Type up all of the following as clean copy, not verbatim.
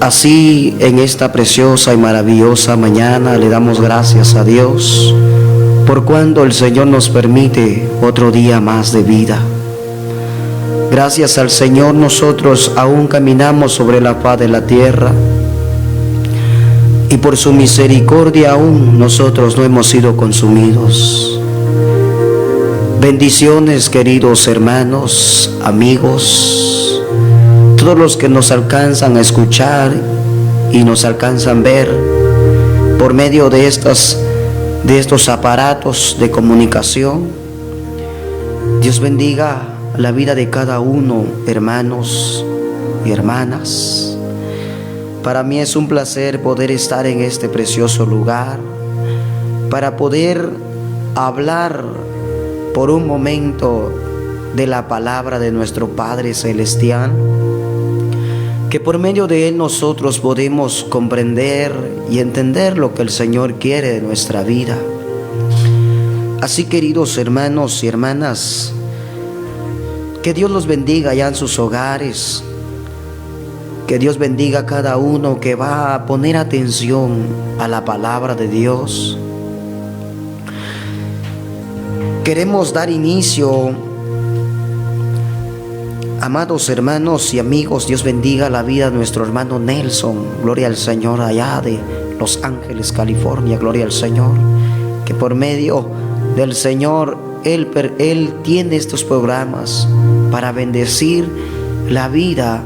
Así, en esta preciosa y maravillosa mañana, le damos gracias a Dios por cuanto el Señor nos permite otro día más de vida. Gracias al Señor nosotros aún caminamos sobre la faz de la tierra, y por su misericordia aún nosotros no hemos sido consumidos. Bendiciones, queridos hermanos, amigos, todos los que nos alcanzan a escuchar y nos alcanzan a ver por medio de estos aparatos de comunicación. Dios bendiga la vida de cada uno, hermanos y hermanas. Para mí es un placer poder estar en este precioso lugar, para poder hablar por un momento de la palabra de nuestro Padre Celestial, que por medio de Él nosotros podemos comprender y entender lo que el Señor quiere de nuestra vida. Así, queridos hermanos y hermanas, que Dios los bendiga allá en sus hogares, que Dios bendiga a cada uno que va a poner atención a la palabra de Dios. Queremos dar inicio, amados hermanos y amigos. Dios bendiga la vida de nuestro hermano Nelson, gloria al Señor, allá de Los Ángeles, California, gloria al Señor, que por medio del Señor Él tiene estos programas para bendecir la vida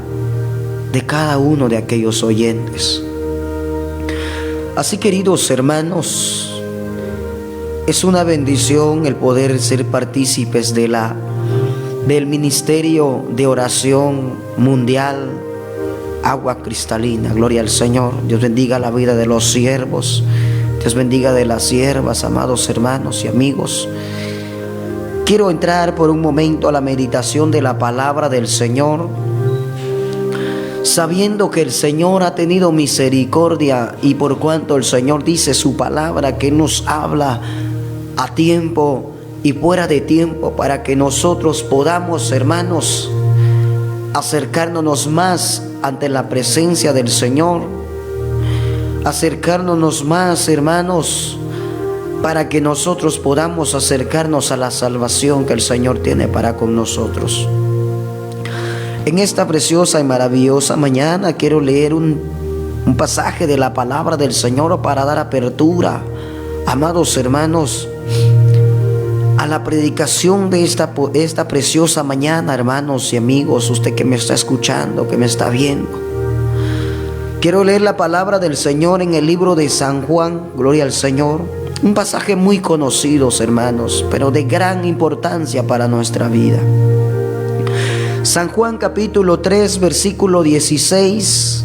de cada uno de aquellos oyentes. Así, queridos hermanos, es una bendición el poder ser partícipes del ministerio de oración mundial Agua Cristalina, gloria al Señor. Dios bendiga la vida de los siervos, Dios bendiga de las siervas, amados hermanos y amigos. Quiero entrar por un momento a la meditación de la palabra del Señor, sabiendo que el Señor ha tenido misericordia, y por cuanto el Señor dice su palabra que nos habla a tiempo y fuera de tiempo, para que nosotros podamos, hermanos, acercarnos más ante la presencia del Señor, acercarnos más, hermanos, para que nosotros podamos acercarnos a la salvación que el Señor tiene para con nosotros. En esta preciosa y maravillosa mañana quiero leer un pasaje de la palabra del Señor para dar apertura, amados hermanos, a la predicación de esta preciosa mañana, hermanos y amigos, usted que me está escuchando, que me está viendo. Quiero leer la palabra del Señor en el libro de San Juan, gloria al Señor. Un pasaje muy conocido, hermanos, pero de gran importancia para nuestra vida. San Juan capítulo 3, versículo 16.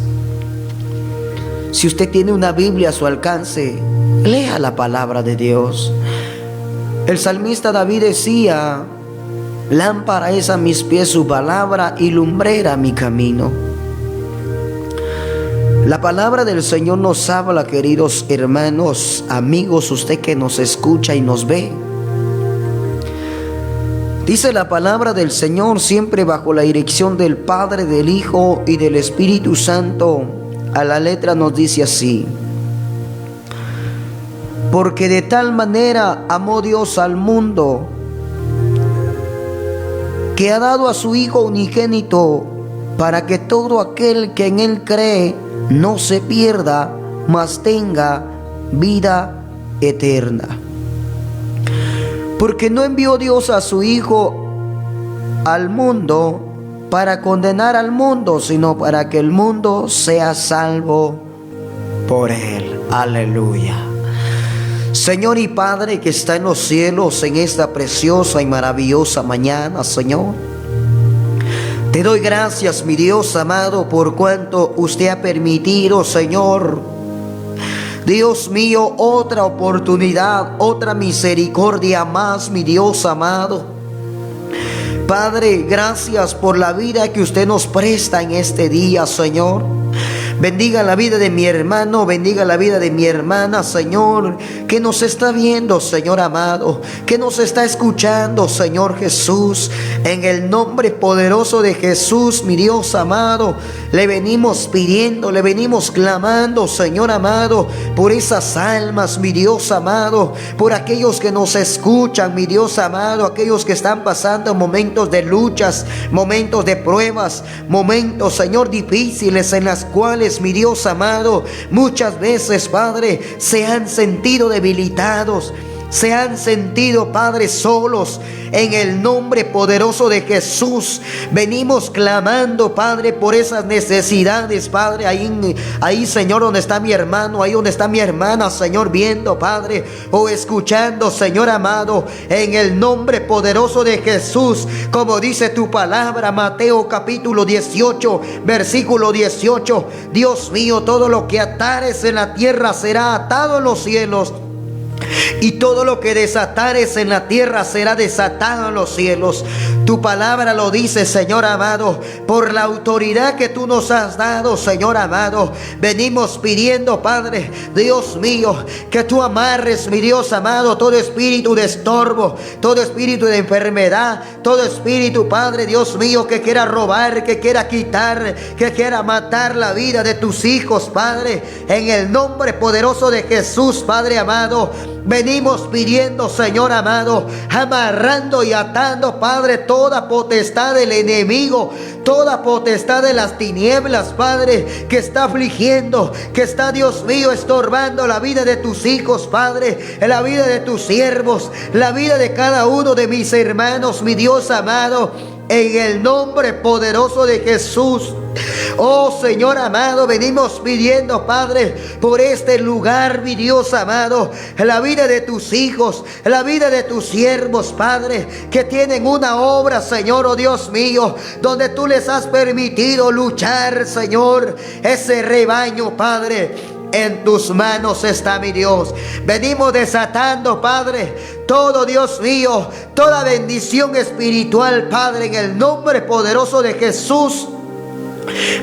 Si usted tiene una Biblia a su alcance, lea la palabra de Dios. El salmista David decía: lámpara es a mis pies su palabra y lumbrera mi camino. La palabra del Señor nos habla, queridos hermanos, amigos, usted que nos escucha y nos ve. Dice la palabra del Señor, siempre bajo la dirección del Padre, del Hijo y del Espíritu Santo. A la letra nos dice así: porque de tal manera amó Dios al mundo, que ha dado a su Hijo unigénito, para que todo aquel que en Él cree no se pierda, mas tenga vida eterna. Porque no envió Dios a su Hijo al mundo para condenar al mundo, sino para que el mundo sea salvo por Él. Aleluya. Señor y Padre que está en los cielos, en esta preciosa y maravillosa mañana, Señor, te doy gracias, mi Dios amado, por cuanto usted ha permitido, Señor, Dios mío, otra oportunidad, otra misericordia más, mi Dios amado. Padre, gracias por la vida que usted nos presta en este día, Señor. Bendiga la vida de mi hermano, bendiga la vida de mi hermana, Señor, que nos está viendo, Señor amado, que nos está escuchando, Señor Jesús. En el nombre poderoso de Jesús, mi Dios amado, le venimos pidiendo, le venimos clamando, Señor amado, por esas almas, mi Dios amado, por aquellos que nos escuchan, mi Dios amado, aquellos que están pasando momentos de luchas, momentos de pruebas, momentos, Señor, difíciles en las cuales, mi Dios amado, muchas veces, Padre, se han sentido debilitados, se han sentido, Padre, solos. En el nombre poderoso de Jesús, venimos clamando, Padre, por esas necesidades, Padre, ahí, Señor, donde está mi hermano, ahí donde está mi hermana, Señor, viendo, Padre, o escuchando, Señor amado, en el nombre poderoso de Jesús, como dice tu palabra, Mateo capítulo 18, versículo 18, Dios mío, todo lo que atares en la tierra será atado en los cielos, y todo lo que desatares en la tierra será desatado en los cielos. Tu palabra lo dice, Señor amado, por la autoridad que tú nos has dado, Señor amado. Venimos pidiendo, Padre, Dios mío, que tú amarres, mi Dios amado, todo espíritu de estorbo, todo espíritu de enfermedad, todo espíritu, Padre, Dios mío, que quiera robar, que quiera quitar, que quiera matar la vida de tus hijos, Padre. En el nombre poderoso de Jesús, Padre amado, venimos pidiendo, Señor amado, amarrando y atando, Padre, toda potestad del enemigo, toda potestad de las tinieblas, Padre, que está afligiendo, que está, Dios mío, estorbando la vida de tus hijos, Padre, la vida de tus siervos, la vida de cada uno de mis hermanos, mi Dios amado, en el nombre poderoso de Jesús. Oh Señor amado, venimos pidiendo, Padre, por este lugar, mi Dios amado, la vida de tus hijos, la vida de tus siervos, Padre, que tienen una obra, Señor, oh Dios mío, donde tú les has permitido luchar, Señor, ese rebaño, Padre. En tus manos está, mi Dios. Venimos desatando, Padre, todo, Dios mío, toda bendición espiritual, Padre, en el nombre poderoso de Jesús.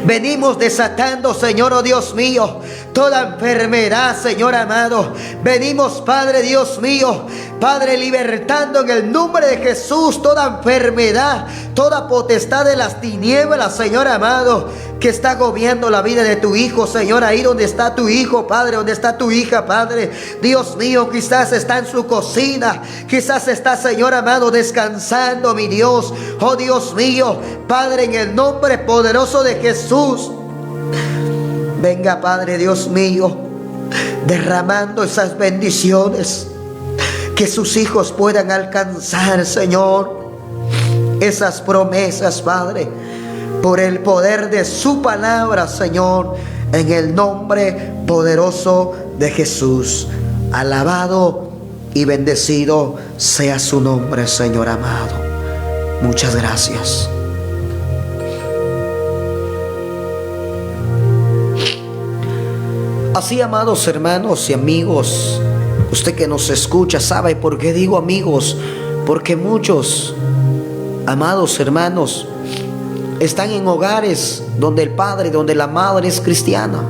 Venimos desatando, Señor, oh Dios mío, toda enfermedad, Señor amado. Venimos, Padre, Dios mío, Padre, libertando en el nombre de Jesús toda enfermedad, toda potestad de las tinieblas, Señor amado, que está agobiando la vida de tu hijo, Señor. Ahí donde está tu hijo, Padre, donde está tu hija, Padre, Dios mío, quizás está en su cocina, quizás está, Señor amado, descansando, mi Dios, oh Dios mío, Padre, en el nombre poderoso de Jesús. Venga, Padre, Dios mío, derramando esas bendiciones, que sus hijos puedan alcanzar, Señor, esas promesas, Padre, por el poder de su palabra, Señor, en el nombre poderoso de Jesús. Alabado y bendecido sea su nombre, Señor amado. Muchas gracias. Así, amados hermanos y amigos, usted que nos escucha sabe por qué digo amigos, porque muchos, amados hermanos, están en hogares donde el padre, donde la madre es cristiana.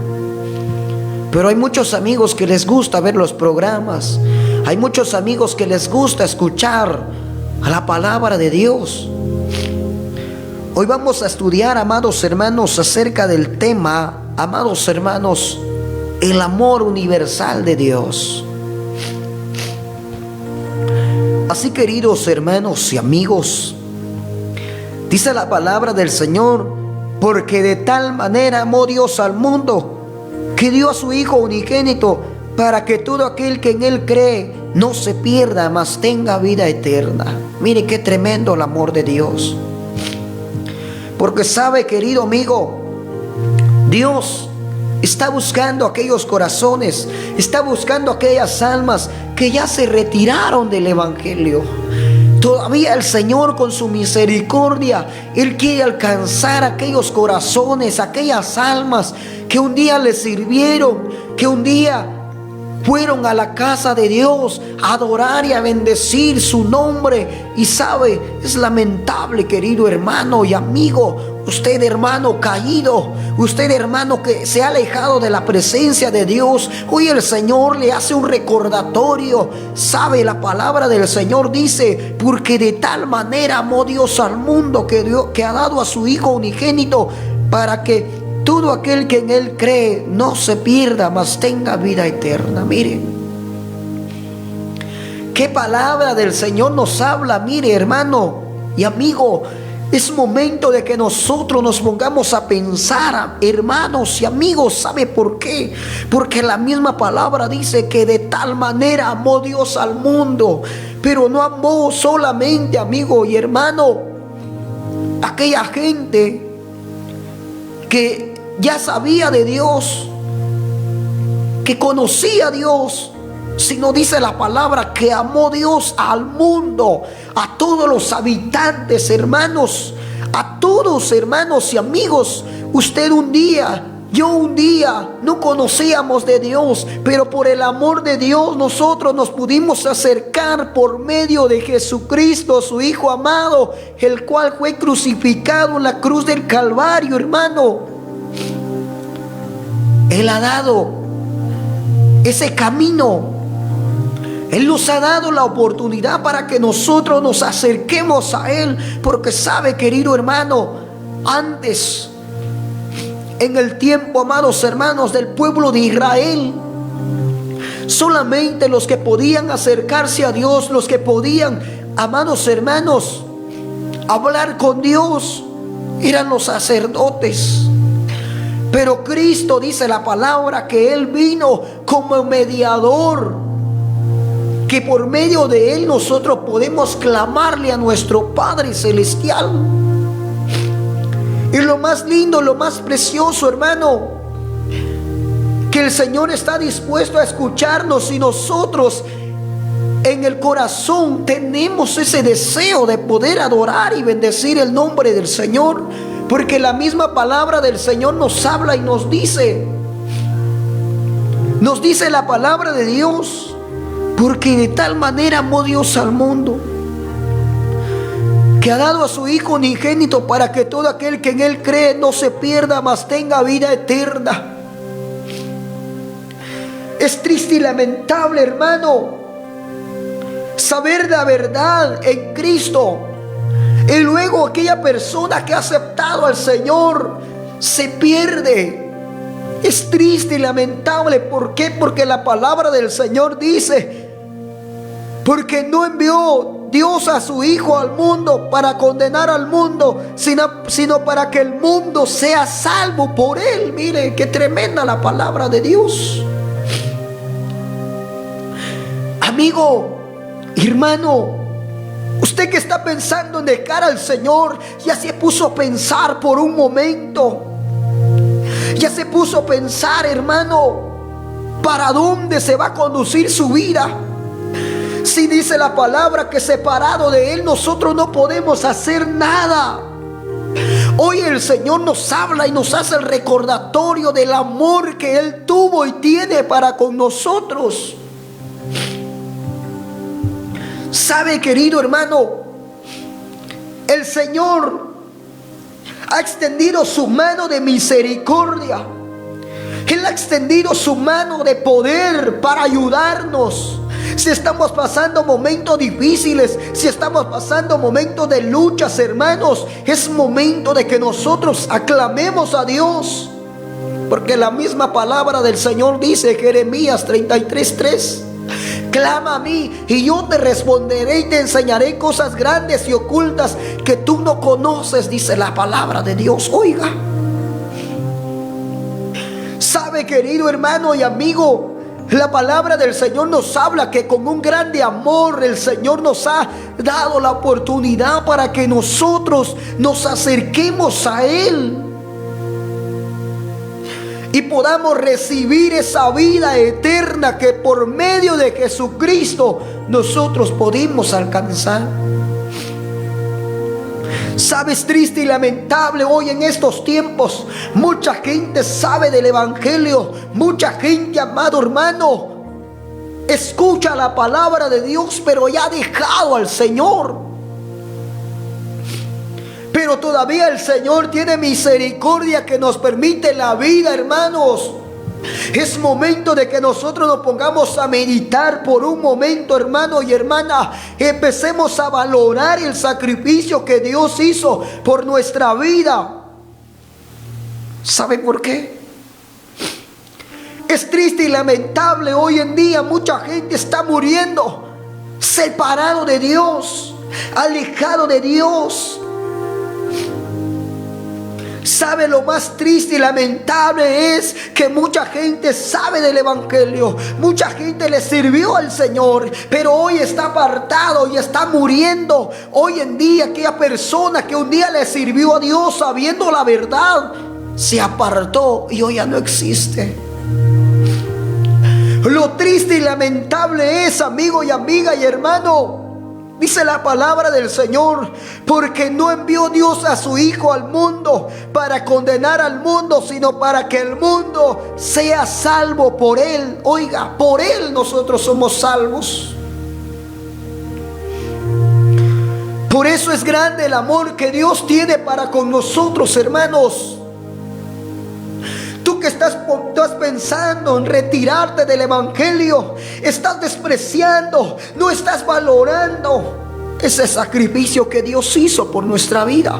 Pero hay muchos amigos que les gusta ver los programas. Hay muchos amigos que les gusta escuchar la palabra de Dios. Hoy vamos a estudiar, amados hermanos, acerca del tema, amados hermanos, el amor universal de Dios. Así, queridos hermanos y amigos, dice la palabra del Señor: porque de tal manera amó Dios al mundo, que dio a su Hijo unigénito, para que todo aquel que en Él cree no se pierda, mas tenga vida eterna. Mire qué tremendo el amor de Dios. Porque sabe, querido amigo, Dios está buscando aquellos corazones, está buscando aquellas almas que ya se retiraron del Evangelio. Todavía el Señor, con su misericordia, Él quiere alcanzar aquellos corazones, aquellas almas que un día le sirvieron, que un día fueron a la casa de Dios a adorar y a bendecir su nombre. Y sabe, es lamentable, querido hermano y amigo, usted hermano caído, usted hermano que se ha alejado de la presencia de Dios, hoy el Señor le hace un recordatorio. Sabe, la palabra del Señor dice: porque de tal manera amó Dios al mundo que ha dado a su Hijo unigénito, para que todo aquel que en Él cree no se pierda, mas tenga vida eterna. Mire, qué palabra del Señor nos habla. Mire, hermano y amigo, es momento de que nosotros nos pongamos a pensar, hermanos y amigos. ¿Sabe por qué? Porque la misma palabra dice que de tal manera amó Dios al mundo. Pero no amó solamente, amigo y hermano, aquella gente que ya sabía de Dios, que conocía a Dios, sino dice la palabra que amó Dios al mundo, a todos los habitantes, hermanos, a todos, hermanos y amigos. Usted un día, yo un día no conocíamos de Dios, pero por el amor de Dios nosotros nos pudimos acercar por medio de Jesucristo, su Hijo amado, el cual fue crucificado en la cruz del Calvario, hermano. Él ha dado ese camino. Él nos ha dado la oportunidad para que nosotros nos acerquemos a Él. Porque sabe, querido hermano, antes, en el tiempo, amados hermanos, del pueblo de Israel, solamente los que podían acercarse a Dios, los que podían, amados hermanos, hablar con Dios, eran los sacerdotes. Pero Cristo, dice la palabra, que Él vino como mediador, que por medio de Él nosotros podemos clamarle a nuestro Padre Celestial. Y lo más lindo, lo más precioso, hermano, que el Señor está dispuesto a escucharnos, y nosotros en el corazón tenemos ese deseo de poder adorar y bendecir el nombre del Señor. Porque la misma palabra del Señor nos habla y nos dice la palabra de Dios: porque de tal manera amó Dios al mundo, que ha dado a su Hijo unigénito, para que todo aquel que en Él cree no se pierda, mas tenga vida eterna. Es triste y lamentable, hermano, saber la verdad en Cristo, y luego aquella persona que ha aceptado al Señor se pierde. Es triste y lamentable. ¿Por qué? Porque la palabra del Señor dice: porque no envió Dios a su Hijo al mundo para condenar al mundo, sino para que el mundo sea salvo por Él. Mire, qué tremenda la palabra de Dios. Amigo, hermano, usted que está pensando en dejar al Señor, ya se puso a pensar por un momento. Ya se puso a pensar, hermano, ¿para dónde se va a conducir su vida? Si dice la palabra que separado de Él nosotros no podemos hacer nada. Hoy el Señor nos habla y nos hace el recordatorio del amor que Él tuvo y tiene para con nosotros. ¿Sabe, querido hermano? El Señor ha extendido su mano de misericordia. Él ha extendido su mano de poder para ayudarnos. Si estamos pasando momentos difíciles, si estamos pasando momentos de luchas, hermanos, es momento de que nosotros aclamemos a Dios. Porque la misma palabra del Señor dice, Jeremías 33:3: clama a mí y yo te responderé y te enseñaré cosas grandes y ocultas que tú no conoces, dice la palabra de Dios. Oiga, sabe, querido hermano y amigo, la palabra del Señor nos habla que con un grande amor el Señor nos ha dado la oportunidad para que nosotros nos acerquemos a Él y podamos recibir esa vida eterna que por medio de Jesucristo nosotros podemos alcanzar. Sabes, triste y lamentable hoy en estos tiempos, mucha gente sabe del Evangelio, mucha gente, amado hermano, escucha la palabra de Dios, pero ya ha dejado al Señor. Pero todavía el Señor tiene misericordia que nos permite la vida, hermanos. Es momento de que nosotros nos pongamos a meditar por un momento, hermano y hermana. Empecemos a valorar el sacrificio que Dios hizo por nuestra vida. ¿Sabe por qué? Es triste y lamentable. Hoy en día mucha gente está muriendo separado de Dios, alejado de Dios. ¿Sabe lo más triste y lamentable? Es que mucha gente sabe del Evangelio, mucha gente le sirvió al Señor, pero hoy está apartado y está muriendo. Hoy en día aquella persona que un día le sirvió a Dios sabiendo la verdad, se apartó y hoy ya no existe. Lo triste y lamentable es, amigo y amiga y hermano, dice la palabra del Señor, porque no envió Dios a su Hijo al mundo para condenar al mundo, sino para que el mundo sea salvo por Él. Oiga, por Él nosotros somos salvos. Por eso es grande el amor que Dios tiene para con nosotros, hermanos. Tú que estás pensando en retirarte del Evangelio, estás despreciando, no estás valorando ese sacrificio que Dios hizo por nuestra vida.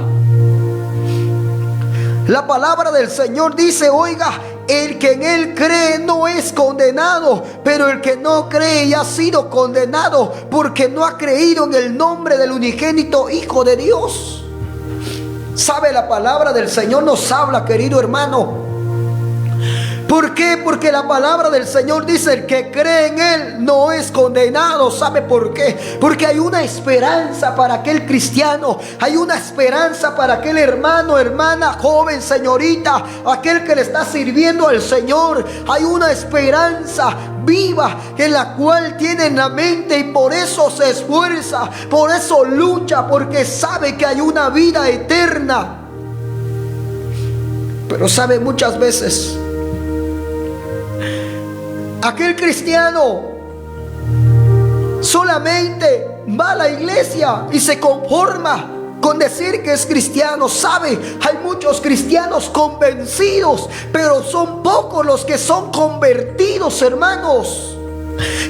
La palabra del Señor dice, oiga, el que en Él cree no es condenado, pero el que no cree ya ha sido condenado porque no ha creído en el nombre del unigénito Hijo de Dios. ¿Sabe? La palabra del Señor nos habla, querido hermano. ¿Por qué? Porque la palabra del Señor dice, el que cree en Él no es condenado. ¿Sabe por qué? Porque hay una esperanza para aquel cristiano, hay una esperanza para aquel hermano, hermana, joven, señorita, aquel que le está sirviendo al Señor. Hay una esperanza viva en la cual tiene en la mente, y por eso se esfuerza, por eso lucha, porque sabe que hay una vida eterna. Pero sabe, muchas veces aquel cristiano solamente va a la iglesia y se conforma con decir que es cristiano. Sabe, hay muchos cristianos convencidos, pero son pocos los que son convertidos, hermanos.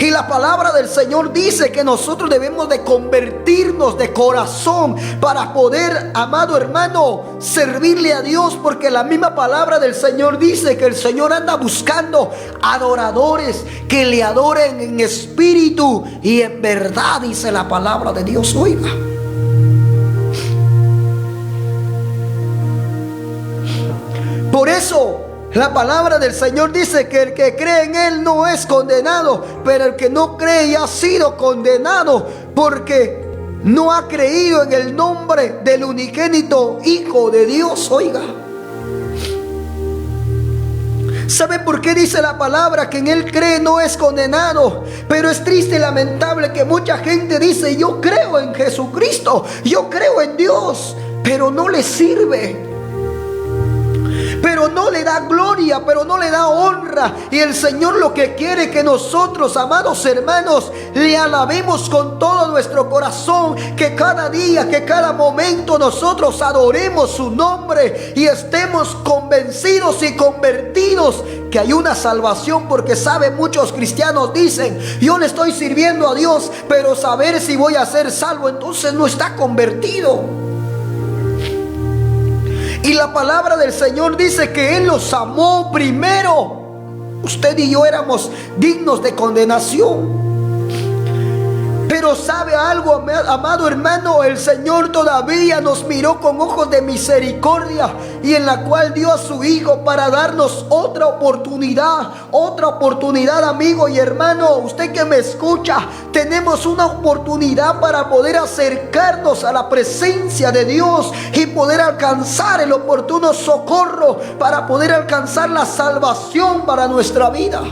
Y la palabra del Señor dice que nosotros debemos de convertirnos de corazón para poder, amado hermano, servirle a Dios, porque la misma palabra del Señor dice que el Señor anda buscando adoradores que le adoren en espíritu y en verdad, dice la palabra de Dios. Oiga, por eso la palabra del Señor dice que el que cree en Él no es condenado, pero el que no cree ya ha sido condenado porque no ha creído en el nombre del unigénito Hijo de Dios. Oiga, ¿sabe por qué dice la palabra que en Él cree no es condenado? Pero es triste y lamentable que mucha gente dice, yo creo en Jesucristo, yo creo en Dios, pero no le sirve, pero no le da gloria, pero no le da honra. Y el Señor lo que quiere es que nosotros, amados hermanos, le alabemos con todo nuestro corazón, que cada día, que cada momento nosotros adoremos su nombre y estemos convencidos y convertidos que hay una salvación. Porque sabe, muchos cristianos dicen, yo le estoy sirviendo a Dios, pero saber si voy a ser salvo, entonces no está convertido. Y la palabra del Señor dice que Él los amó primero. Usted y yo éramos dignos de condenación. Pero sabe algo, amado hermano, el Señor todavía nos miró con ojos de misericordia, y en la cual dio a su Hijo para darnos otra oportunidad, amigo y hermano. Usted que me escucha, tenemos una oportunidad para poder acercarnos a la presencia de Dios y poder alcanzar el oportuno socorro, para poder alcanzar la salvación para nuestra vida.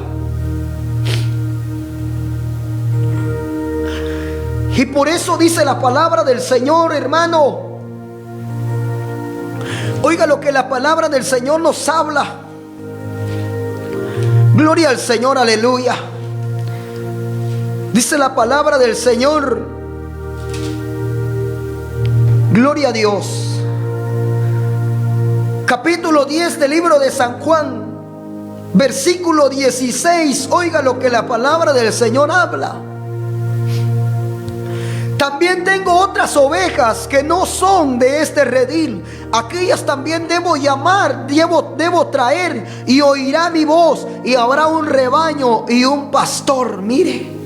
Y por eso dice la palabra del Señor, hermano. Oiga lo que la palabra del Señor nos habla. Gloria al Señor, aleluya. Dice la palabra del Señor, gloria a Dios, capítulo 10 del libro de San Juan, versículo 16. Oiga lo que la palabra del Señor habla. También tengo otras ovejas que no son de este redil. Aquellas también debo llamar, debo traer, y oirá mi voz, y habrá un rebaño y un pastor. Mire,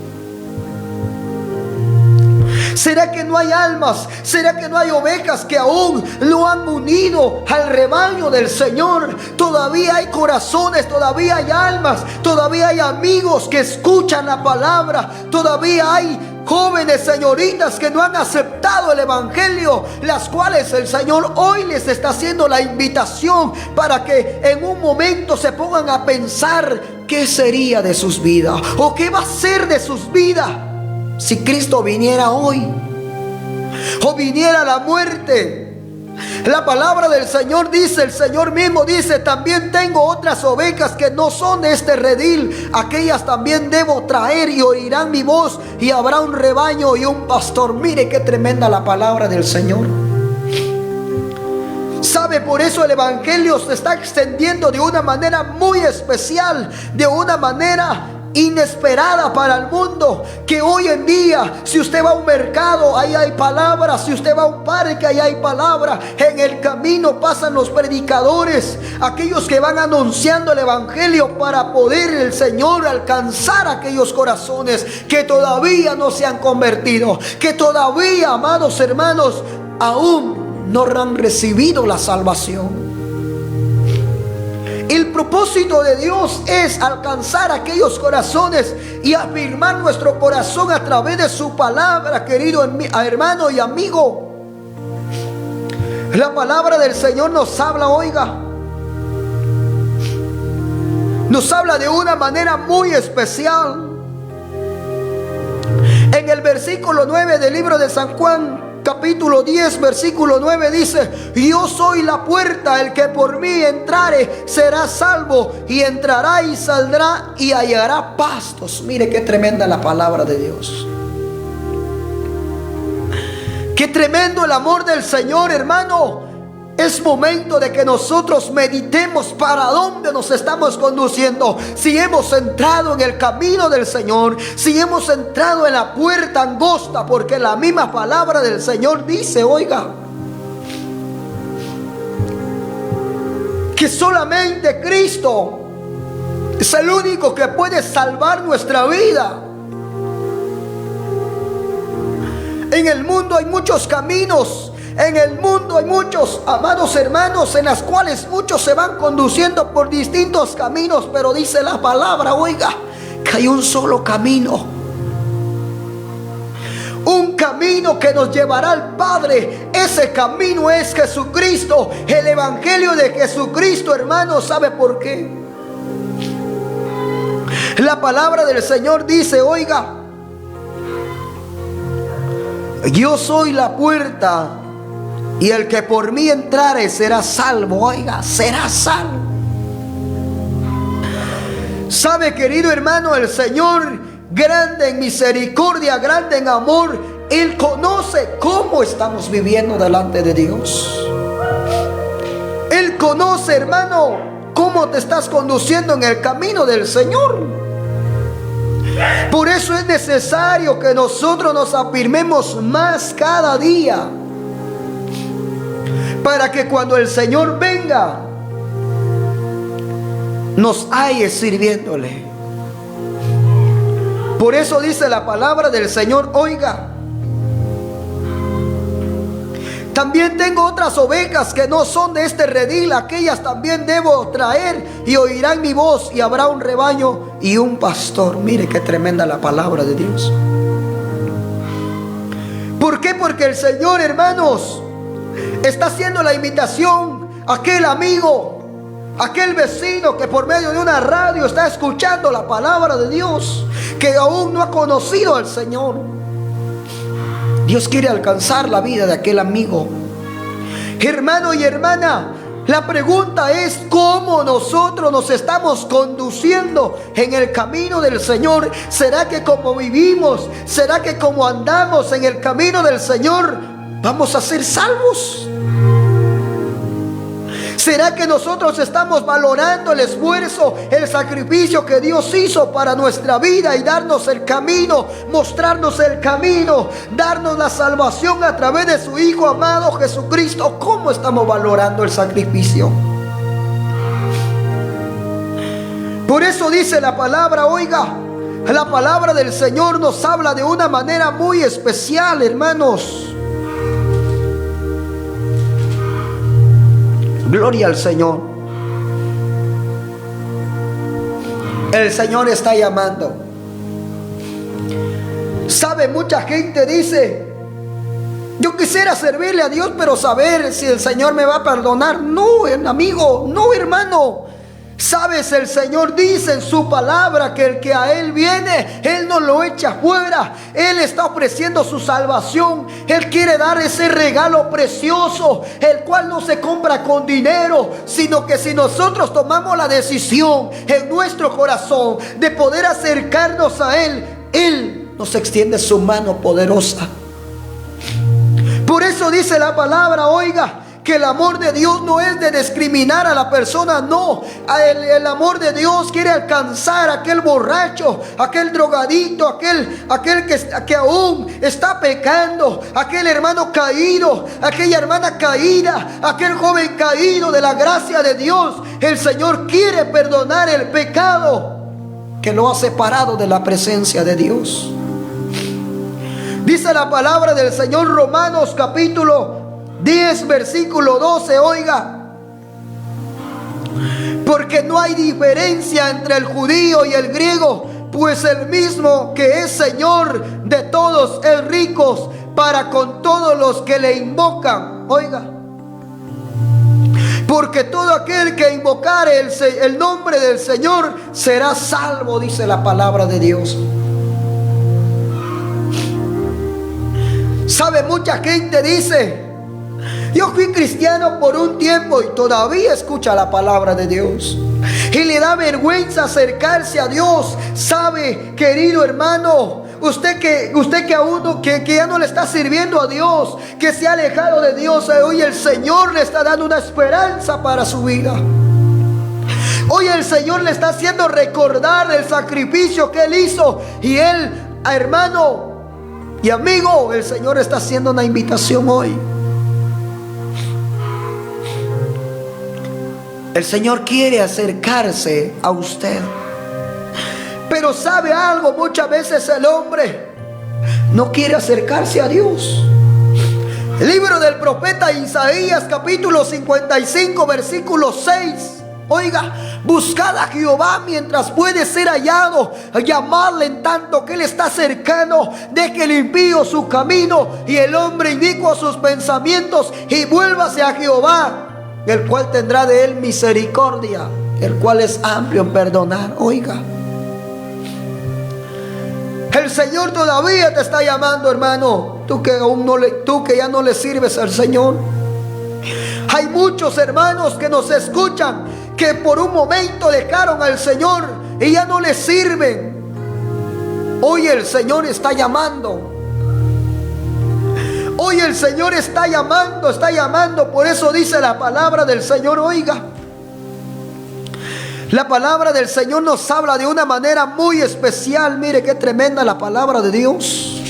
¿será que no hay almas? ¿Será que no hay ovejas que aún no han unido al rebaño del Señor? Todavía hay corazones, todavía hay almas, todavía hay amigos que escuchan la palabra, todavía hay jóvenes, señoritas que no han aceptado el evangelio, las cuales el Señor hoy les está haciendo la invitación para que en un momento se pongan a pensar qué sería de sus vidas, o qué va a ser de sus vidas si Cristo viniera hoy, o viniera la muerte. La palabra del Señor dice, el Señor mismo dice: también tengo otras ovejas que no son de este redil. Aquellas también debo traer, y oirán mi voz, y habrá un rebaño y un pastor. Mire qué tremenda la palabra del Señor. ¿Sabe? Por eso el evangelio se está extendiendo de una manera muy especial, de una manera inesperada para el mundo, que hoy en día, si usted va a un mercado, ahí hay palabra; si usted va a un parque, ahí hay palabra; en el camino pasan los predicadores, aquellos que van anunciando el evangelio para poder el Señor alcanzar aquellos corazones que todavía no se han convertido, que todavía, amados hermanos, aún no han recibido la salvación. El propósito de Dios es alcanzar aquellos corazones y afirmar nuestro corazón a través de su palabra, querido hermano y amigo. La palabra del Señor nos habla, oiga, nos habla de una manera muy especial. En el versículo 9 del libro de San Juan, capítulo 10, versículo 9 dice: yo soy la puerta; el que por mí entrare será salvo, y entrará y saldrá y hallará pastos. Mire qué tremenda la palabra de Dios. Qué tremendo el amor del Señor, hermano. Es momento de que nosotros meditemos para dónde nos estamos conduciendo. Si hemos entrado en el camino del Señor, si hemos entrado en la puerta angosta, porque la misma palabra del Señor dice, oiga, que solamente Cristo es el único que puede salvar nuestra vida. En el mundo hay muchos caminos. En el mundo hay muchos, amados hermanos, en las cuales muchos se van conduciendo por distintos caminos. Pero dice la palabra, oiga, que hay un solo camino. Un camino que nos llevará al Padre. Ese camino es Jesucristo. El evangelio de Jesucristo, hermanos. ¿Sabe por qué? La palabra del Señor dice, oiga, yo soy la puerta, y el que por mí entrare será salvo. Oiga, será salvo. ¿Sabe, querido hermano? El Señor, grande en misericordia, grande en amor, Él conoce cómo estamos viviendo delante de Dios. Él conoce, hermano, cómo te estás conduciendo en el camino del Señor. Por eso es necesario que nosotros nos afirmemos más cada día, para que cuando el Señor venga, nos halle sirviéndole. Por eso dice la palabra del Señor, oiga, también tengo otras ovejas que no son de este redil. Aquellas también debo traer, y oirán mi voz, y habrá un rebaño y un pastor. Mire qué tremenda la palabra de Dios. ¿Por qué? Porque el Señor, hermanos, está haciendo la invitación a aquel amigo, aquel vecino que por medio de una radio está escuchando la palabra de Dios, que aún no ha conocido al Señor. Dios quiere alcanzar la vida de aquel amigo. Hermano y hermana, La pregunta es cómo nosotros nos estamos conduciendo en el camino del Señor. ¿Será que como vivimos, será que como andamos en el camino del Señor, vamos a ser salvos? ¿Será que nosotros estamos valorando el esfuerzo, el sacrificio que Dios hizo para nuestra vida y darnos el camino, mostrarnos el camino, darnos la salvación a través de su Hijo amado Jesucristo? ¿Cómo estamos valorando el sacrificio? Por eso dice la palabra, oiga, la palabra del Señor nos habla de una manera muy especial, hermanos. Gloria al Señor. El Señor está llamando. Sabe, mucha gente dice: yo quisiera servirle a Dios, pero saber si el Señor me va a perdonar. No, amigo, no, hermano. Sabes, el Señor dice en su palabra que el que a Él viene, Él no lo echa fuera. Él está ofreciendo su salvación. Él quiere dar ese regalo precioso, el cual no se compra con dinero, sino que si nosotros tomamos la decisión en nuestro corazón de poder acercarnos a Él, Él nos extiende su mano poderosa. Por eso dice la palabra, oiga, que el amor de Dios no es de discriminar a la persona, no. El amor de Dios quiere alcanzar a aquel borracho, aquel drogadito, aquel que aún está pecando, aquel hermano caído, aquella hermana caída, aquel joven caído de la gracia de Dios. El Señor quiere perdonar el pecado que lo ha separado de la presencia de Dios. Dice la palabra del Señor, Romanos capítulo 10, versículo 12, oiga: porque no hay diferencia entre el judío y el griego, pues el mismo que es Señor de todos es rico para con todos los que le invocan. Oiga, porque todo aquel que invocare el nombre del Señor será salvo, dice la palabra de Dios. Sabe, mucha gente dice: yo fui cristiano por un tiempo, y todavía escucha la palabra de Dios y le da vergüenza acercarse a Dios. Sabe, querido hermano, usted que aún que ya no le está sirviendo a Dios, que se ha alejado de Dios, hoy el Señor le está dando una esperanza para su vida. Hoy el Señor le está haciendo recordar el sacrificio que Él hizo. Y Él, hermano y amigo, el Señor está haciendo una invitación hoy. El Señor quiere acercarse a usted. Pero ¿sabe algo? Muchas veces el hombre no quiere acercarse a Dios. El libro del profeta Isaías capítulo 55 versículo 6. Oiga, buscad a Jehová mientras puede ser hallado, llamadle en tanto que Él está cercano. Deje el impío su camino y el hombre inicuo sus pensamientos, y vuélvase a Jehová, el cual tendrá de él misericordia, el cual es amplio en perdonar. Oiga, el Señor todavía te está llamando, hermano. Tú que ya no le sirves al Señor. Hay muchos hermanos que nos escuchan que por un momento dejaron al Señor y ya no le sirven. Hoy el Señor está llamando. Hoy el Señor está llamando. Por eso dice la palabra del Señor, oiga, la palabra del Señor nos habla de una manera muy especial. Mire qué tremenda la palabra de Dios.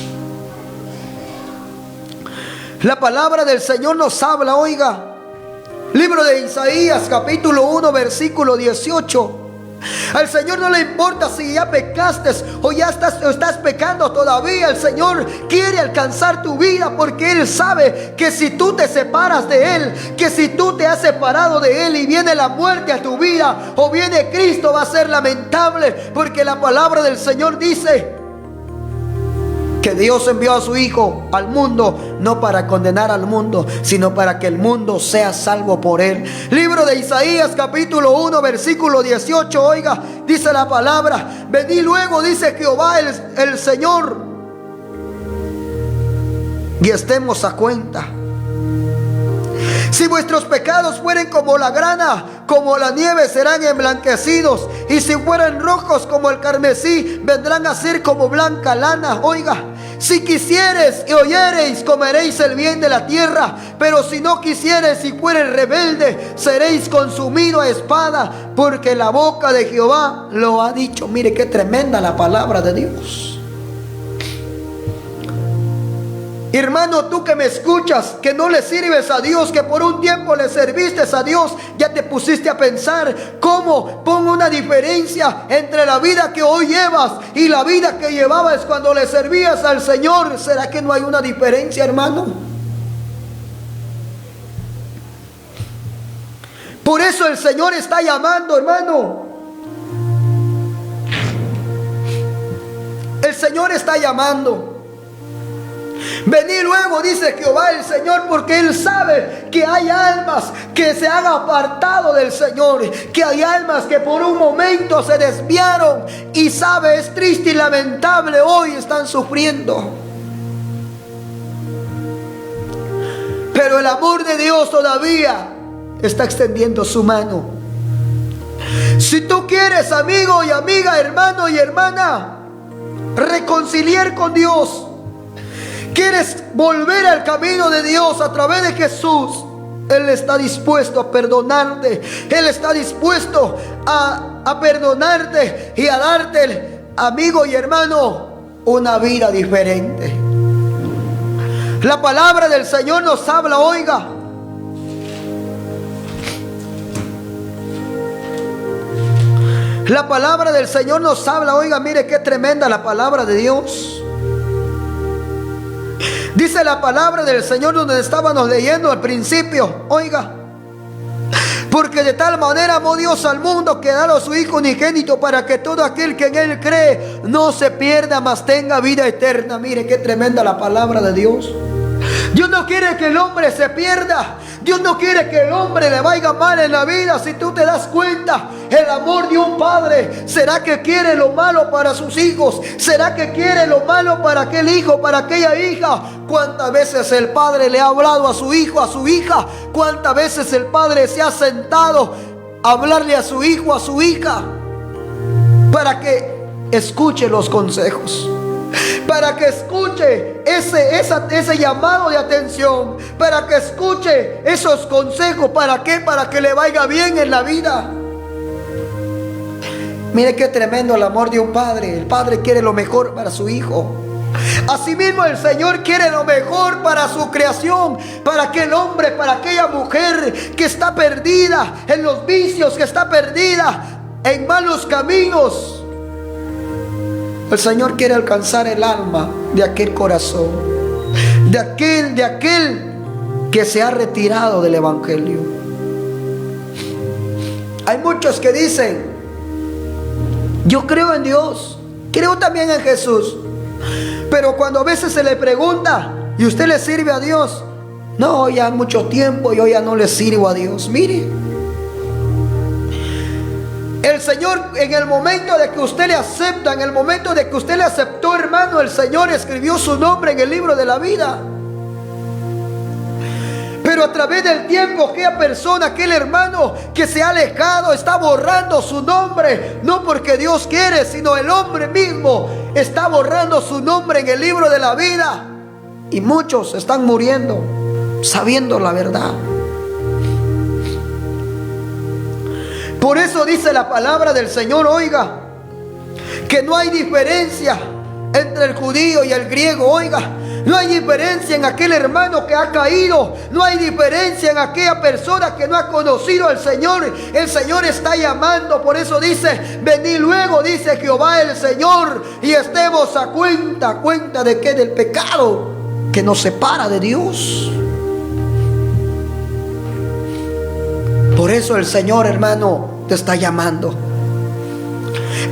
La palabra del Señor nos habla, oiga, libro de Isaías capítulo 1 versículo 18. Al Señor no le importa si ya pecaste o ya estás pecando todavía. El Señor quiere alcanzar tu vida, porque Él sabe que si tú te separas de Él, que si tú te has separado de Él y viene la muerte a tu vida o viene Cristo, va a ser lamentable. Porque la palabra del Señor dice que Dios envió a su Hijo al mundo no para condenar al mundo, sino para que el mundo sea salvo por Él. Libro de Isaías capítulo 1 versículo 18, oiga, dice la palabra: venid luego, dice Jehová el Señor, y estemos a cuenta. Si vuestros pecados fueren como la grana, como la nieve serán emblanquecidos. Y si fueran rojos como el carmesí, vendrán a ser como blanca lana. Oiga, si quisiereis y oyereis, comeréis el bien de la tierra. Pero si no quisiereis y fuereis rebelde, seréis consumido a espada, porque la boca de Jehová lo ha dicho. Mire qué tremenda la palabra de Dios. Hermano, tú que me escuchas, que no le sirves a Dios, que por un tiempo le serviste a Dios, ya te pusiste a pensar cómo pongo una diferencia entre la vida que hoy llevas y la vida que llevabas cuando le servías al Señor. ¿Será que no hay una diferencia, hermano? Por eso el Señor está llamando, hermano. El Señor está llamando. Venid luego, dice Jehová el Señor, porque Él sabe que hay almas que se han apartado del Señor, que hay almas que por un momento se desviaron, y sabe, es triste y lamentable, hoy están sufriendo. Pero el amor de Dios todavía está extendiendo su mano. Si tú quieres, amigo y amiga, hermano y hermana, reconciliar con Dios, quieres volver al camino de Dios a través de Jesús, Él está dispuesto a perdonarte. Él está dispuesto a perdonarte y a darte, amigo y hermano, una vida diferente. La palabra del Señor nos habla, oiga. La palabra del Señor nos habla, oiga, mire qué tremenda la palabra de Dios. Dice la palabra del Señor donde estábamos leyendo al principio, oiga, porque de tal manera amó Dios al mundo que ha dado a su Hijo unigénito para que todo aquel que en Él cree no se pierda, mas tenga vida eterna. Mire qué tremenda la palabra de Dios. Dios no quiere que el hombre se pierda. Dios no quiere que el hombre le vaya mal en la vida. Si tú te das cuenta, el amor de un padre, ¿será que quiere lo malo para sus hijos? ¿Será que quiere lo malo para aquel hijo, para aquella hija? ¿Cuántas veces el padre le ha hablado a su hijo, a su hija? ¿Cuántas veces el padre se ha sentado a hablarle a su hijo, a su hija, para que escuche los consejos? Para que escuche ese llamado de atención, para que escuche esos consejos. ¿Para qué? Para que le vaya bien en la vida. Mire qué tremendo el amor de un padre. El padre quiere lo mejor para su hijo. Asimismo el Señor quiere lo mejor para su creación, para aquel hombre, para aquella mujer que está perdida en los vicios, que está perdida en malos caminos. El Señor quiere alcanzar el alma de aquel corazón, de aquel que se ha retirado del Evangelio. Hay muchos que dicen: yo creo en Dios, creo también en Jesús. Pero cuando a veces se le pregunta: ¿y usted le sirve a Dios? No, ya mucho tiempo yo ya no le sirvo a Dios. Mire, el Señor, en el momento de que usted le acepta, en el momento de que usted le aceptó, hermano, el Señor escribió su nombre en el libro de la vida. Pero a través del tiempo, aquella persona, aquel hermano que se ha alejado, está borrando su nombre. No porque Dios quiere, sino el hombre mismo está borrando su nombre en el libro de la vida. Y muchos están muriendo sabiendo la verdad. Por eso dice la palabra del Señor, oiga, que no hay diferencia entre el judío y el griego, oiga. No hay diferencia en aquel hermano que ha caído. No hay diferencia en aquella persona que no ha conocido al Señor. El Señor está llamando. Por eso dice: venid luego, dice Jehová el Señor, y estemos a cuenta de que del pecado que nos separa de Dios. Por eso el Señor, hermano, te está llamando.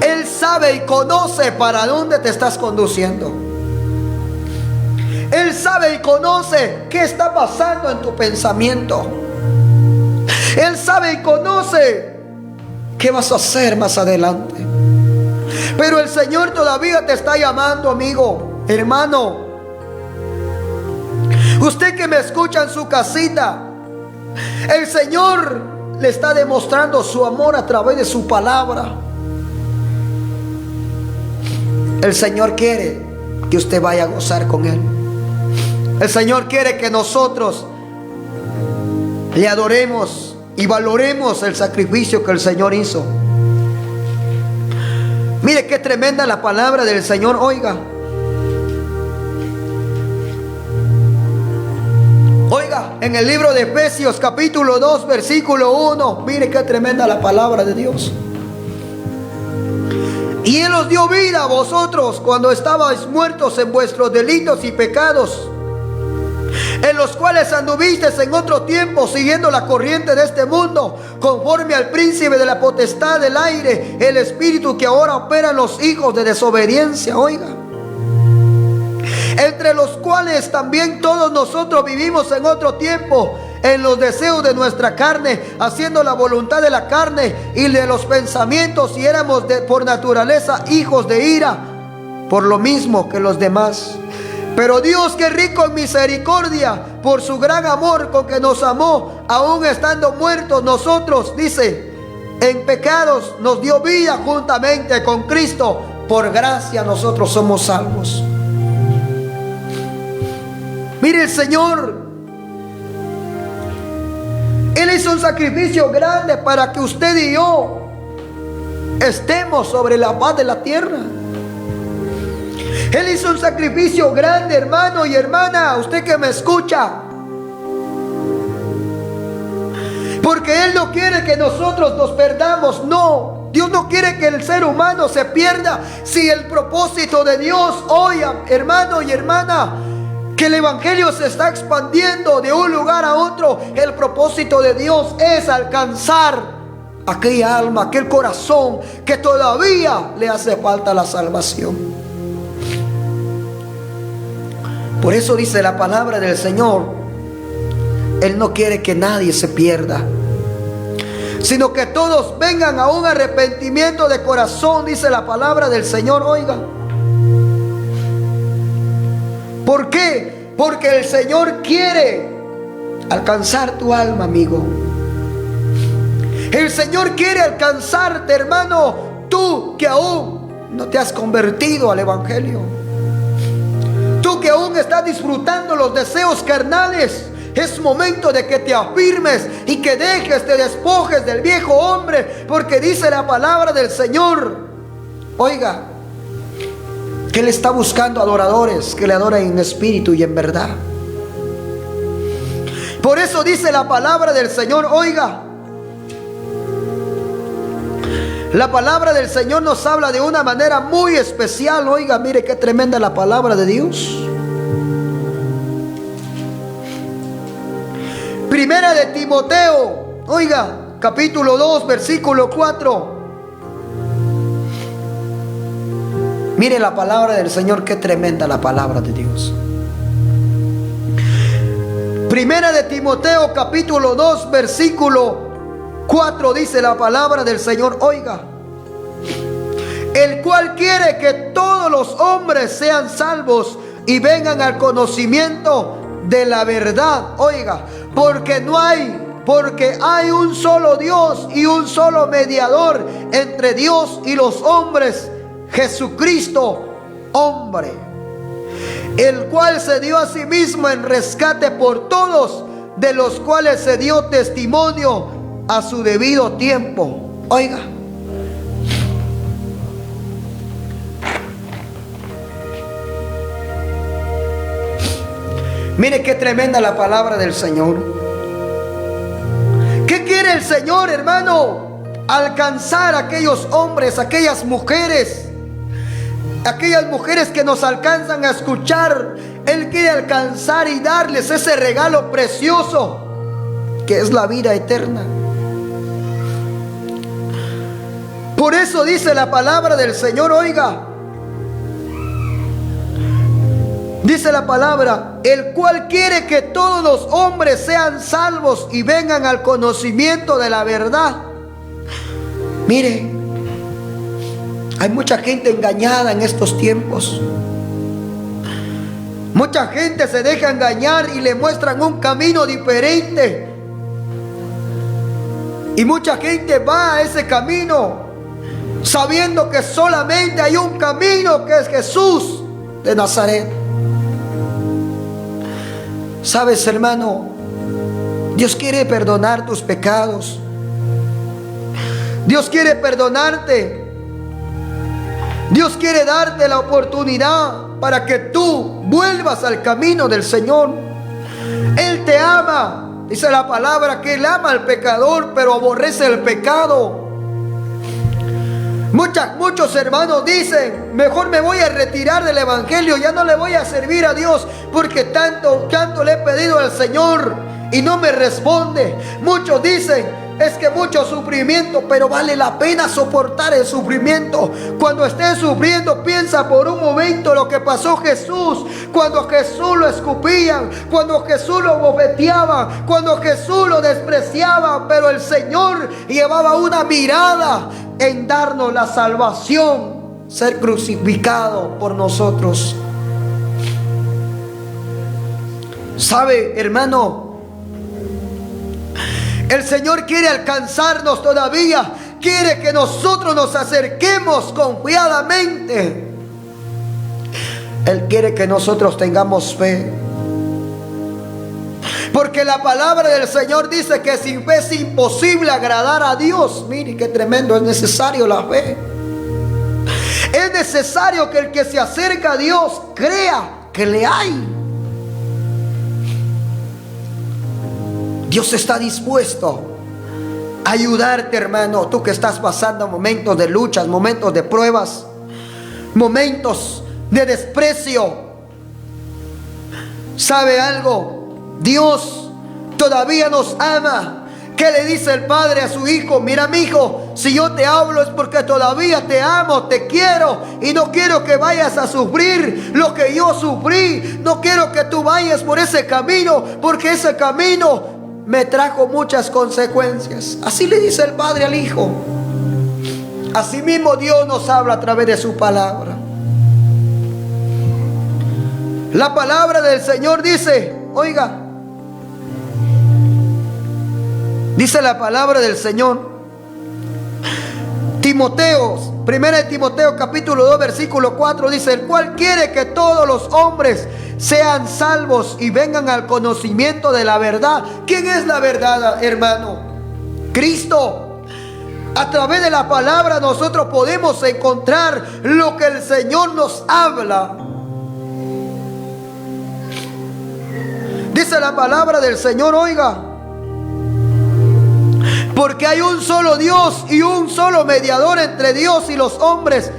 Él sabe y conoce para dónde te estás conduciendo. Él sabe y conoce qué está pasando en tu pensamiento. Él sabe y conoce qué vas a hacer más adelante. Pero el Señor todavía te está llamando, amigo, hermano. Usted que me escucha en su casita, El Señor le está demostrando su amor a través de su palabra. El Señor quiere que usted vaya a gozar con Él. El Señor quiere que nosotros le adoremos y valoremos el sacrificio que el Señor hizo. Mire qué tremenda la palabra del Señor, oiga. Oiga, en el libro de Efesios capítulo 2 versículo 1, mire qué tremenda la palabra de Dios. Y Él os dio vida a vosotros cuando estabais muertos en vuestros delitos y pecados, en los cuales anduvisteis en otro tiempo siguiendo la corriente de este mundo, conforme al príncipe de la potestad del aire, el espíritu que ahora opera en los hijos de desobediencia. Oiga, entre los cuales también todos nosotros vivimos en otro tiempo, en los deseos de nuestra carne, haciendo la voluntad de la carne y de los pensamientos, y éramos por naturaleza hijos de ira, por lo mismo que los demás. Pero Dios, que es rico en misericordia, por su gran amor con que nos amó, aún estando muertos nosotros, dice, en pecados, nos dio vida juntamente con Cristo. Por gracia nosotros somos salvos. Mire, el Señor, Él hizo un sacrificio grande para que usted y yo estemos sobre la faz de la tierra. Él hizo un sacrificio grande, hermano y hermana, usted que me escucha. Porque Él no quiere que nosotros nos perdamos, no. Dios no quiere que el ser humano se pierda. Si el propósito de Dios hoy, hermano y hermana, que el evangelio se está expandiendo de un lugar a otro, el propósito de Dios es alcanzar aquella alma, aquel corazón que todavía le hace falta la salvación. Por eso dice la palabra del Señor, Él no quiere que nadie se pierda, sino que todos vengan a un arrepentimiento de corazón, dice la palabra del Señor. Oiga, ¿por qué? Porque el Señor quiere alcanzar tu alma, amigo. El Señor quiere alcanzarte, hermano, tú que aún no te has convertido al evangelio, tú que aún estás disfrutando los deseos carnales. Es momento de que te afirmes y que dejes, te despojes del viejo hombre, porque dice la palabra del Señor, oiga, que Él está buscando adoradores que le adoren en espíritu y en verdad. Por eso dice la palabra del Señor, oiga, la palabra del Señor nos habla de una manera muy especial. Oiga, mire qué tremenda la palabra de Dios. Primera de Timoteo, oiga, capítulo 2, versículo 4. Mire la palabra del Señor, qué tremenda la palabra de Dios. Primera de Timoteo, capítulo 2, versículo 4, dice la palabra del Señor, oiga, el cual quiere que todos los hombres sean salvos y vengan al conocimiento de la verdad. Oiga, porque hay un solo Dios y un solo mediador entre Dios y los hombres, Jesucristo, hombre, el cual se dio a sí mismo en rescate por todos, de los cuales se dio testimonio a su debido tiempo. Oiga, mire qué tremenda la palabra del Señor. ¿Qué quiere el Señor, hermano? Alcanzar a aquellos hombres, aquellas mujeres que nos alcanzan a escuchar. Él quiere alcanzar y darles ese regalo precioso que es la vida eterna. Por eso dice la palabra del Señor, oiga, dice la palabra, el cual quiere que todos los hombres sean salvos y vengan al conocimiento de la verdad. Mire, hay mucha gente engañada en estos tiempos. Mucha gente se deja engañar y le muestran un camino diferente Y mucha gente va a ese camino sabiendo que solamente hay un camino, que es Jesús de Nazaret. Sabes, hermano, Dios quiere perdonar tus pecados. Dios quiere perdonarte. Dios quiere darte la oportunidad para que tú vuelvas al camino del Señor. Él te ama. Dice la palabra que Él ama al pecador, pero aborrece el pecado. Muchos hermanos dicen: mejor me voy a retirar del evangelio, ya no le voy a servir a Dios, porque tanto le he pedido al Señor y no me responde. Muchos dicen: es que mucho sufrimiento, pero vale la pena soportar el sufrimiento. Cuando estés sufriendo, piensa por un momento lo que pasó Jesús, cuando Jesús lo escupían, cuando Jesús lo bofeteaban, cuando Jesús lo despreciaban, pero el Señor llevaba una mirada en darnos la salvación, ser crucificado por nosotros. ¿Sabe, hermano? El Señor quiere alcanzarnos todavía. Quiere que nosotros nos acerquemos confiadamente. Él quiere que nosotros tengamos fe. Porque la palabra del Señor dice que sin fe es imposible agradar a Dios. Mire qué tremendo, es necesario la fe. Es necesario que el que se acerca a Dios crea que le hay. Dios está dispuesto a ayudarte, hermano. Tú que estás pasando momentos de luchas, momentos de pruebas, momentos de desprecio. ¿Sabe algo? Dios todavía nos ama. ¿Qué le dice el padre a su hijo? Mira, mi hijo, si yo te hablo es porque todavía te amo, te quiero, y no quiero que vayas a sufrir lo que yo sufrí. No quiero que tú vayas por ese camino, porque ese camino me trajo muchas consecuencias. Así le dice el padre al hijo. Así mismo Dios nos habla a través de su palabra. La palabra del Señor dice, oiga, dice la palabra del Señor, Timoteo, 1 Timoteo capítulo 2 versículo 4 dice: el cual quiere que todos los hombres sean salvos y vengan al conocimiento de la verdad. ¿Quién es la verdad, hermano? Cristo. A través de la palabra nosotros podemos encontrar lo que el Señor nos habla. Dice la palabra del Señor, oiga, porque hay un solo Dios y un solo mediador entre Dios y los hombres,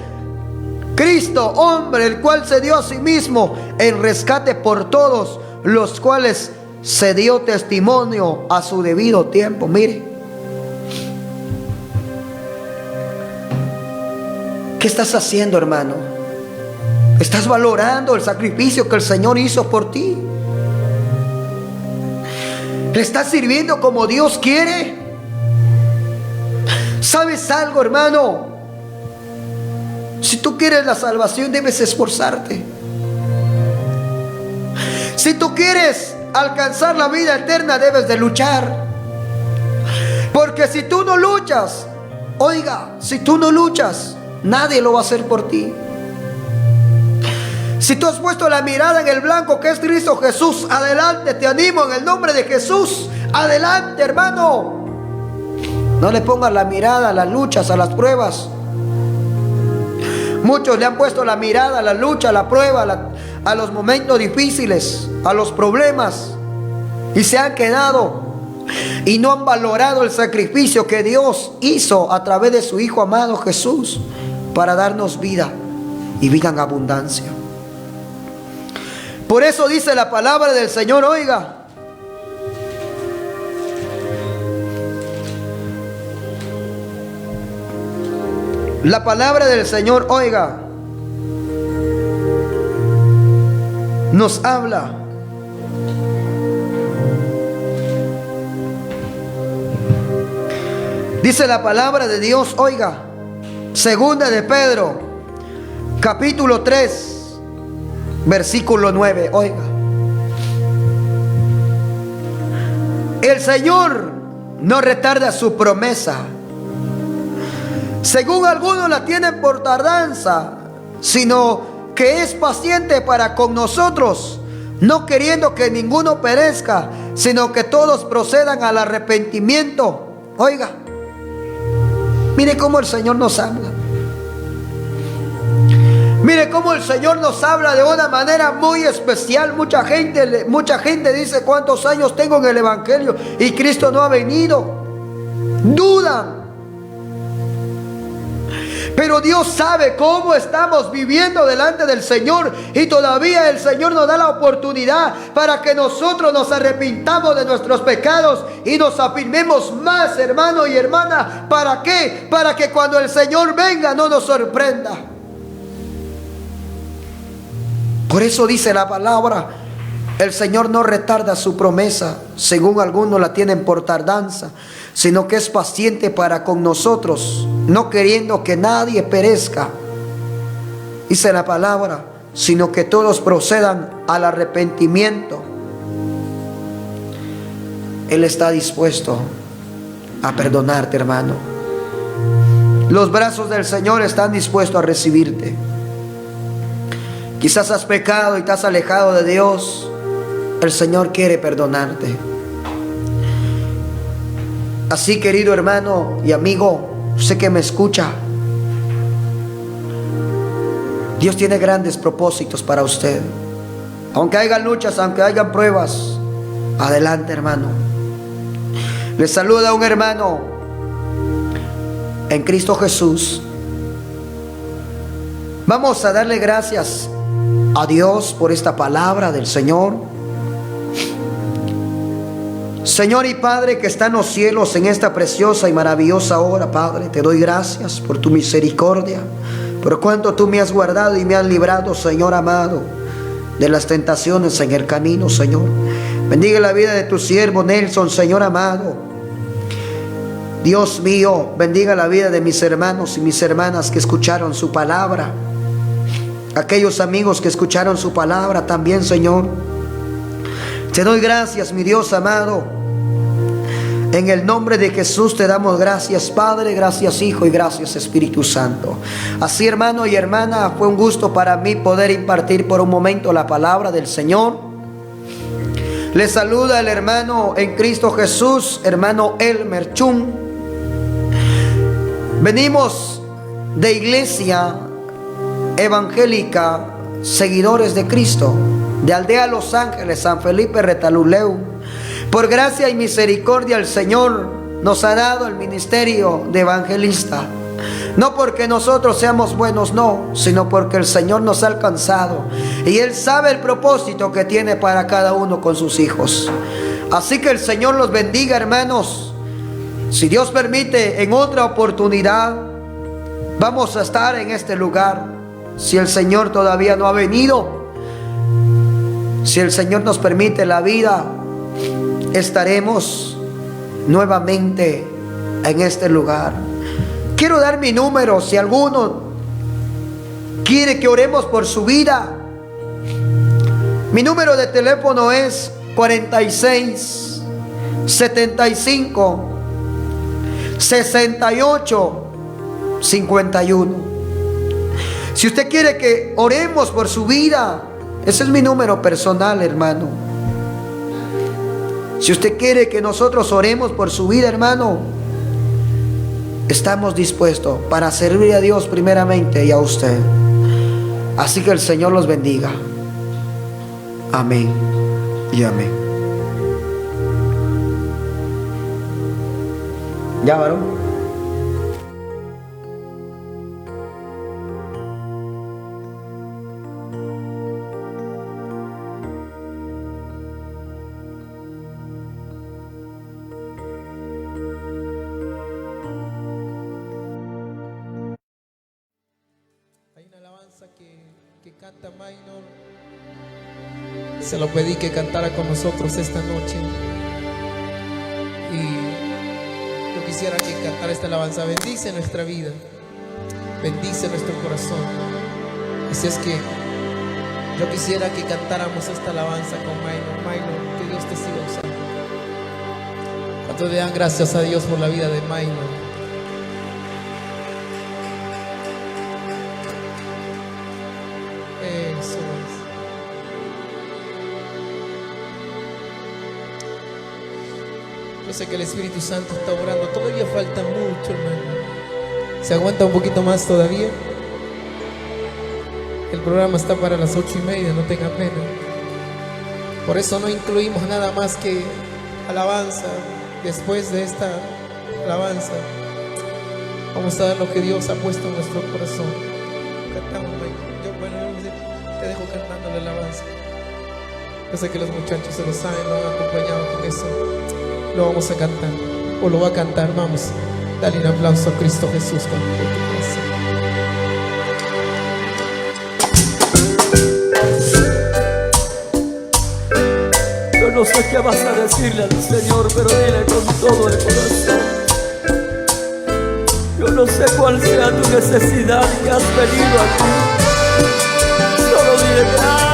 Cristo, hombre, el cual se dio a sí mismo en rescate por todos, los cuales se dio testimonio a su debido tiempo. Mire, ¿qué estás haciendo, hermano? ¿Estás valorando el sacrificio que el Señor hizo por ti? ¿Le estás sirviendo como Dios quiere? ¿Sabes algo, hermano? Si tú quieres la salvación, debes esforzarte. Si tú quieres alcanzar la vida eterna, debes de luchar. Porque si tú no luchas, oiga, si tú no luchas, nadie lo va a hacer por ti. Si tú has puesto la mirada en el blanco que es Cristo Jesús, adelante, te animo en el nombre de Jesús. Adelante, hermano. No le pongas la mirada a las luchas, a las pruebas. Muchos le han puesto la mirada a la lucha, a la prueba, a los momentos difíciles, a los problemas, y se han quedado y no han valorado el sacrificio que Dios hizo a través de su Hijo amado Jesús para darnos vida y vida en abundancia. Por eso dice la palabra del Señor, oiga, la palabra del Señor, oiga, nos habla dice la palabra de Dios, oiga, segunda de Pedro capítulo 3 versículo 9, oiga, el Señor no retarda su promesa. Según algunos la tienen por tardanza, sino que es paciente para con nosotros, no queriendo que ninguno perezca, sino que todos procedan al arrepentimiento. Oiga, mire cómo el Señor nos habla. Mire cómo el Señor nos habla de una manera muy especial. Mucha gente dice: ¿cuántos años tengo en el Evangelio y Cristo no ha venido? Dudan. Pero Dios sabe cómo estamos viviendo delante del Señor, y todavía el Señor nos da la oportunidad para que nosotros nos arrepintamos de nuestros pecados y nos afirmemos más, hermano y hermana. ¿Para qué? Para que cuando el Señor venga no nos sorprenda. Por eso dice la palabra: el Señor no retarda su promesa, según algunos la tienen por tardanza, sino que es paciente para con nosotros, no queriendo que nadie perezca. Dice la palabra, sino que todos procedan al arrepentimiento. Él está dispuesto a perdonarte, hermano. Los brazos del Señor están dispuestos a recibirte. Quizás has pecado y te has alejado de Dios. El Señor quiere perdonarte. Así, querido hermano y amigo, sé que me escucha, Dios tiene grandes propósitos para usted. Aunque hayan luchas, aunque hayan pruebas, adelante, hermano. Le saluda un hermano en Cristo Jesús. Vamos a darle gracias a Dios por esta palabra del Señor. Señor y Padre que está en los cielos, en esta preciosa y maravillosa hora, Padre, te doy gracias por tu misericordia, por cuanto tú me has guardado y me has librado, Señor amado, de las tentaciones en el camino, Señor. Bendiga la vida de tu siervo Nelson, Señor amado. Dios mío, bendiga la vida de mis hermanos y mis hermanas que escucharon su palabra. Aquellos amigos que escucharon su palabra también, Señor. Te doy gracias, mi Dios amado. En el nombre de Jesús te damos gracias, Padre, gracias Hijo y gracias Espíritu Santo. Así, hermano y hermana, fue un gusto para mí poder impartir por un momento la palabra del Señor. Le saluda el hermano en Cristo Jesús, hermano Elmer Chun. Venimos de Iglesia Evangélica Seguidores de Cristo, de Aldea Los Ángeles, San Felipe Retaluleu. Por gracia y misericordia el Señor nos ha dado el ministerio de evangelista. No porque nosotros seamos buenos, no, sino porque el Señor nos ha alcanzado y Él sabe el propósito que tiene para cada uno con sus hijos. Así que el Señor los bendiga, hermanos. Si Dios permite, en otra oportunidad vamos a estar en este lugar. Si el Señor todavía no ha venido, si el Señor nos permite la vida, estaremos nuevamente en este lugar. Quiero dar mi número si alguno quiere que oremos por su vida. Mi número de teléfono es 46 75 68 51. Si usted quiere que oremos por su vida, ese es mi número personal, hermano. Si usted quiere que nosotros oremos por su vida, hermano, estamos dispuestos para servir a Dios primeramente y a usted. Así que el Señor los bendiga. Amén y amén. ¿Ya, varón? Que canta Minor, se lo pedí que cantara con nosotros esta noche, y yo quisiera que cantara esta alabanza. Bendice nuestra vida, bendice nuestro corazón. Así es que yo quisiera que cantáramos esta alabanza con Minor. Minor, que Dios te siga usando. ¿Cuántos le dan gracias a Dios por la vida de Milo? Eso es. Yo sé que el Espíritu Santo está orando. Todavía falta mucho, hermano. ¿Se aguanta un poquito más todavía? El programa está para las 8:30, no tenga pena. Por eso no incluimos nada más que alabanza. Después de esta alabanza, vamos a dar lo que Dios ha puesto en nuestro corazón. Cantamos, te dejo cantando la alabanza. Yo sé que los muchachos se lo saben, lo han acompañado con eso. Lo vamos a cantar, o lo va a cantar. Vamos, dale un aplauso a Cristo Jesús con tu corazón. Yo no sé qué vas a decirle al Señor, pero dile con todo el corazón. Yo no sé cuál sea tu necesidad que has venido aquí. Solo dile gracias,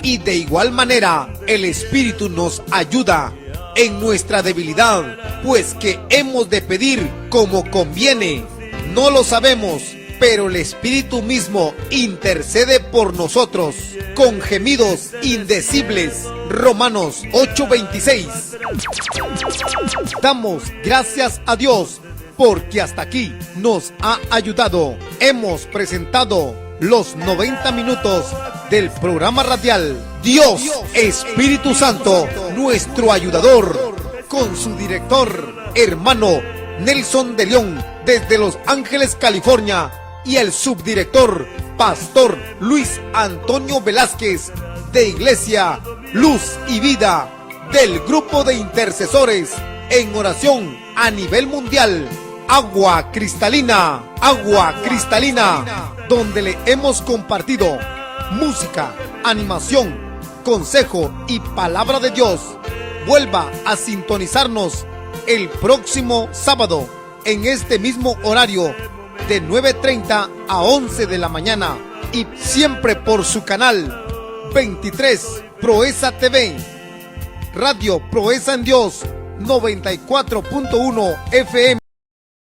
Y de igual manera, el Espíritu nos ayuda en nuestra debilidad, pues que hemos de pedir como conviene. No lo sabemos, pero el Espíritu mismo intercede por nosotros con gemidos indecibles. Romanos 8:26. Damos gracias a Dios porque hasta aquí nos ha ayudado. Hemos presentado los 90 minutos del programa radial Dios Espíritu Santo, nuestro ayudador, con su director, hermano Nelson de León, desde Los Ángeles, California, y el subdirector, Pastor Luis Antonio Velázquez, de Iglesia Luz y Vida, del grupo de intercesores en oración a nivel mundial, Agua Cristalina, donde le hemos compartido música, animación, consejo y palabra de Dios. Vuelva a sintonizarnos el próximo sábado en este mismo horario de 9:30 a 11 de la mañana, y siempre por su canal 23 Proeza TV, Radio Proeza en Dios 94.1 FM.